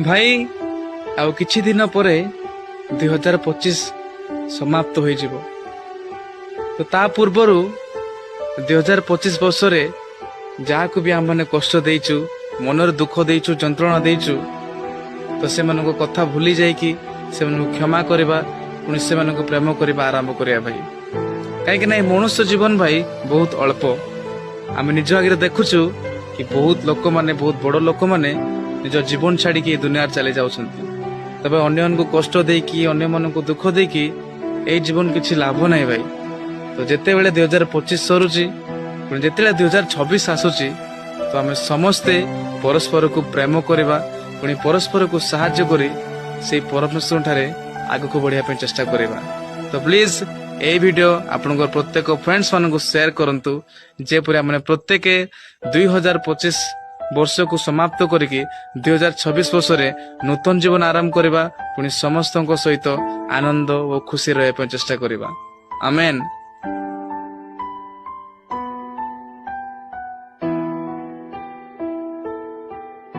ଭାଇ ଆଉ କିଛି ଦିନ ପରେ 2025 ସମାପ୍ତ ହୋଇଯିବ। ତ ତା ପୂର୍ବରୁ 2025 ବର୍ଷରେ ଯାହାକୁ ବି ଆମମାନେ କଷ୍ଟ ଦେଇଛୁ, ମନରେ ଦୁଃଖ ଦେଇଛୁ, ଯନ୍ତ୍ରଣା ଦେଇଛୁ, ତ ସେମାନଙ୍କ କଥା ଭୁଲି ଯାଇକି ସେମାନଙ୍କୁ କ୍ଷମା କରିବା, ପୁଣି ସେମାନଙ୍କୁ ପ୍ରେମ କରିବା ଆରମ୍ଭ କରିବା ଭାଇ। କାହିଁକି ନା ଏ ମନୁଷ୍ୟ ଜୀବନ ଭାଇ ବହୁତ ଅଳ୍ପ। ଆମେ ନିଜ ଆଗରେ ଦେଖୁଛୁ କି ବହୁତ ଲୋକମାନେ, ବହୁତ ବଡ ଲୋକମାନେ ନିଜ ଜୀବନ ଛାଡିକି ଏ ଦୁନିଆରେ ଚାଲି ଯାଉଛନ୍ତି। ତେବେ ଅନ୍ୟମାନଙ୍କୁ କଷ୍ଟ ଦେଇକି, ଅନ୍ୟମାନଙ୍କୁ ଦୁଃଖ ଦେଇକି ଏଇ ଜୀବନ କିଛି ଲାଭ ନାହିଁ ଭାଇ। ତ ଯେତେବେଳେ 2025 ସରୁଛି, ପୁଣି ଯେତେବେଳେ 2026 ଆସୁଛି, ତ ଆମେ ସମସ୍ତେ ପରସ୍ପରକୁ ପ୍ରେମ କରିବା, ପୁଣି ପରସ୍ପରକୁ ସାହାଯ୍ୟ କରି ସେଇ ପରମେଶ୍ୱର ଠାରେ ଆଗକୁ ବଢିବା ପାଇଁ ଚେଷ୍ଟା କରିବା। ତ ପ୍ଲିଜ এই ভিডিও আপনার প্রত্যেক ফ্রেন্ডস মানুষ সেয়ার করতু, যেপরি আমি প্রত্যেকে 2025 বর্ষকু সমাপ্ত করিকি 2026 বর্ষরে নূতন জীবন আরম্ভ করিবা, পুনি সমস্ত সহিত আনন্দ ও খুশি রহবা চেষ্টা করিবা। আমেন।